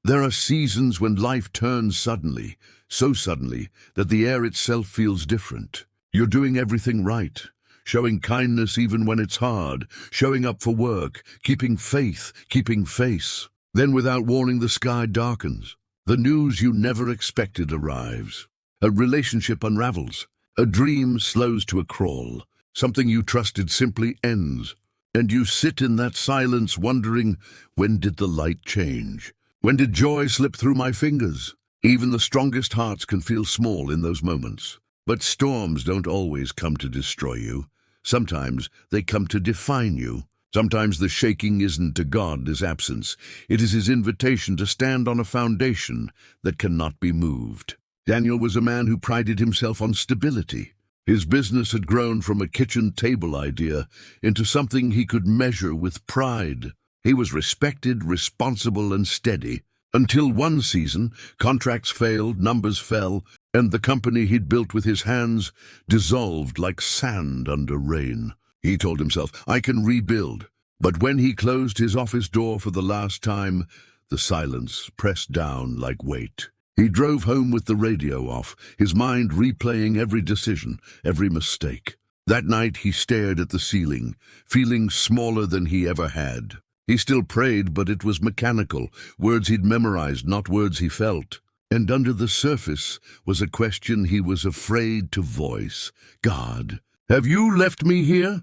There are seasons when life turns suddenly, so suddenly that the air itself feels different. You're doing everything right, showing kindness even when it's hard, showing up for work, keeping faith, keeping face. Then without warning the sky darkens. The news you never expected arrives. A relationship unravels. A dream slows to a crawl. Something you trusted simply ends. And you sit in that silence wondering, when did the light change? When did joy slip through my fingers? Even the strongest hearts can feel small in those moments. But storms don't always come to destroy you. Sometimes they come to define you. Sometimes the shaking isn't to God's absence. It is his invitation to stand on a foundation that cannot be moved. Daniel was a man who prided himself on stability. His business had grown from a kitchen table idea into something he could measure with pride. He was respected, responsible, and steady. Until one season, contracts failed, numbers fell, and the company he'd built with his hands dissolved like sand under rain. He told himself, I can rebuild. But when he closed his office door for the last time, the silence pressed down like weight. He drove home with the radio off, his mind replaying every decision, every mistake. That night he stared at the ceiling, feeling smaller than he ever had. He still prayed, but it was mechanical, words he'd memorized, not words he felt. And under the surface was a question he was afraid to voice. God, have you left me here?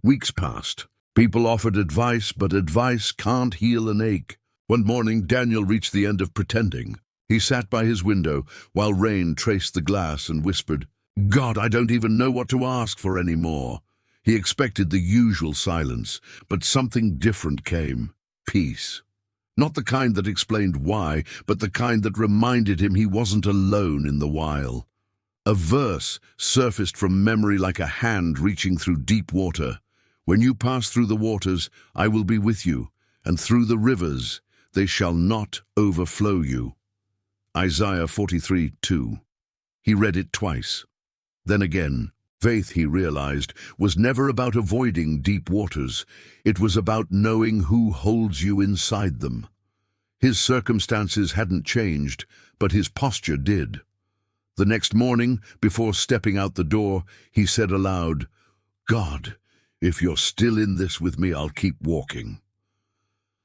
Weeks passed. People offered advice, but advice can't heal an ache. One morning, Daniel reached the end of pretending. He sat by his window while rain traced the glass and whispered, God, I don't even know what to ask for anymore. He expected the usual silence, but something different came. Peace. Not the kind that explained why, but the kind that reminded him he wasn't alone in the while. A verse surfaced from memory like a hand reaching through deep water. When you pass through the waters, I will be with you, and through the rivers, they shall not overflow you. Isaiah 43:2. He read it twice. Then again. Faith, he realized, was never about avoiding deep waters. It was about knowing who holds you inside them. His circumstances hadn't changed, but his posture did. The next morning, before stepping out the door, he said aloud, God, if you're still in this with me, I'll keep walking.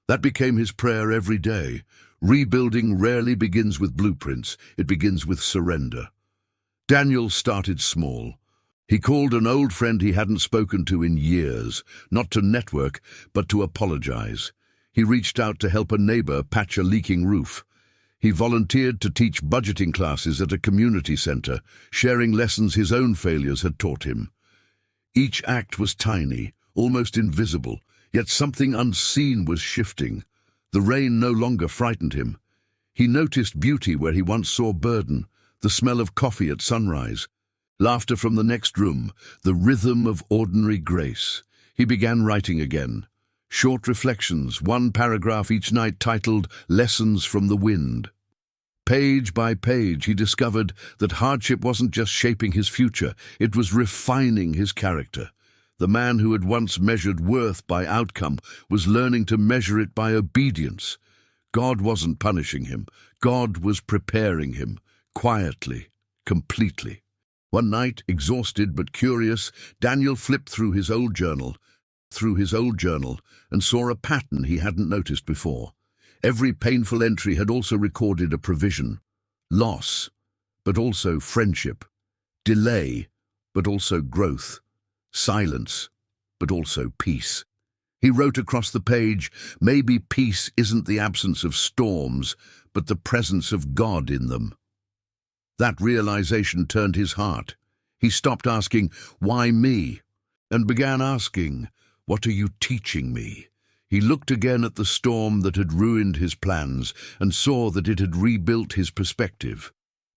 That became his prayer every day. Rebuilding rarely begins with blueprints, it begins with surrender. Daniel started small. He called an old friend he hadn't spoken to in years, not to network, but to apologize. He reached out to help a neighbor patch a leaking roof. He volunteered to teach budgeting classes at a community center, sharing lessons his own failures had taught him. Each act was tiny, almost invisible, yet something unseen was shifting. The rain no longer frightened him. He noticed beauty where he once saw burden, the smell of coffee at sunrise, laughter from the next room, the rhythm of ordinary grace. He began writing again. Short reflections, one paragraph each night titled Lessons from the Wind. Page by page, he discovered that hardship wasn't just shaping his future, it was refining his character. The man who had once measured worth by outcome was learning to measure it by obedience. God wasn't punishing him. God was preparing him, quietly, completely. One night, exhausted but curious, Daniel flipped through his old journal, and saw a pattern he hadn't noticed before. Every painful entry had also recorded a provision. Loss, but also friendship. Delay, but also growth. Silence, but also peace. He wrote across the page, maybe peace isn't the absence of storms, but the presence of God in them. That realization turned his heart. He stopped asking, why me? And began asking, what are you teaching me? He looked again at the storm that had ruined his plans and saw that it had rebuilt his perspective.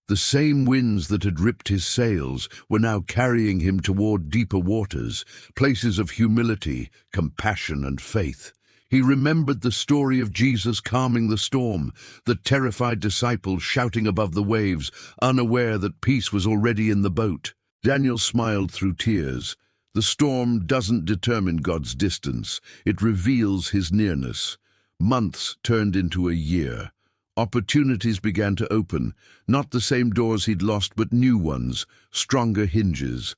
The same winds that had ripped his sails were now carrying him toward deeper waters, places of humility, compassion, and faith. He remembered the story of Jesus calming the storm, the terrified disciples shouting above the waves, unaware that peace was already in the boat. Daniel smiled through tears. The storm doesn't determine God's distance, it reveals his nearness. Months turned into a year. Opportunities began to open, not the same doors he'd lost, but new ones, stronger hinges.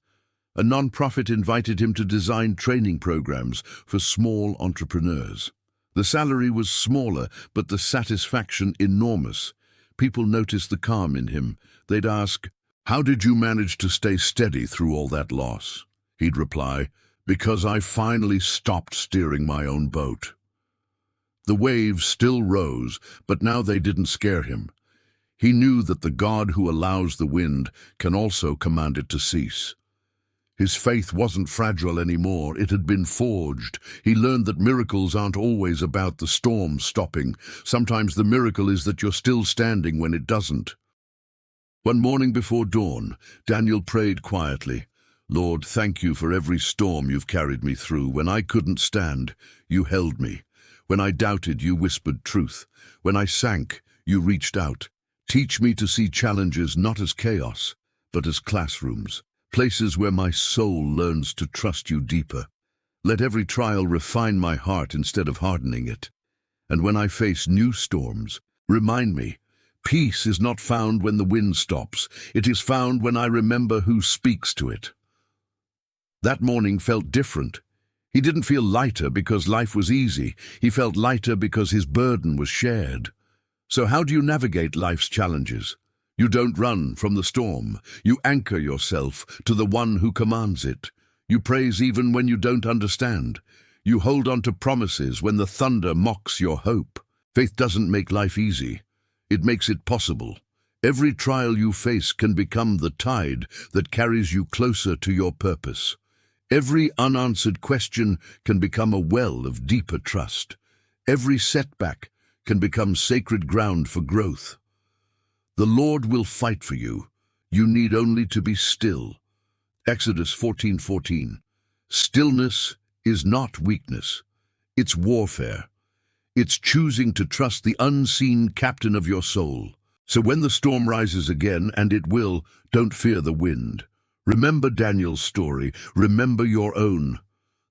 A non-profit invited him to design training programs for small entrepreneurs. The salary was smaller, but the satisfaction enormous. People noticed the calm in him. They'd ask, "How did you manage to stay steady through all that loss?" He'd reply, "Because I finally stopped steering my own boat." The waves still rose, but now they didn't scare him. He knew that the God who allows the wind can also command it to cease. His faith wasn't fragile anymore, it had been forged. He learned that miracles aren't always about the storm stopping. Sometimes the miracle is that you're still standing when it doesn't. One morning before dawn, Daniel prayed quietly. "Lord, thank you for every storm you've carried me through. When I couldn't stand, you held me. When I doubted, you whispered truth. When I sank, you reached out. Teach me to see challenges not as chaos, but as classrooms. Places where my soul learns to trust you deeper. Let every trial refine my heart instead of hardening it. And when I face new storms, remind me, peace is not found when the wind stops. It is found when I remember who speaks to it." That morning felt different. He didn't feel lighter because life was easy. He felt lighter because his burden was shared. So how do you navigate life's challenges? You don't run from the storm. You anchor yourself to the one who commands it. You praise even when you don't understand. You hold on to promises when the thunder mocks your hope. Faith doesn't make life easy. It makes it possible. Every trial you face can become the tide that carries you closer to your purpose. Every unanswered question can become a well of deeper trust. Every setback can become sacred ground for growth. The Lord will fight for you. You need only to be still. Exodus 14:14. Stillness is not weakness. It's warfare. It's choosing to trust the unseen captain of your soul. So when the storm rises again, and it will, don't fear the wind. Remember Daniel's story. Remember your own.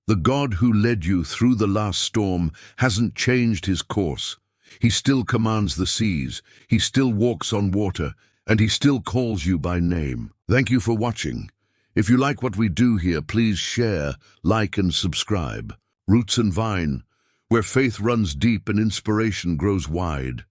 The God who led you through the last storm hasn't changed his course. He still commands the seas, he still walks on water, and he still calls you by name. Thank you for watching. If you like what we do here, please share, like, and subscribe. Roots and Vine, where faith runs deep and inspiration grows wide.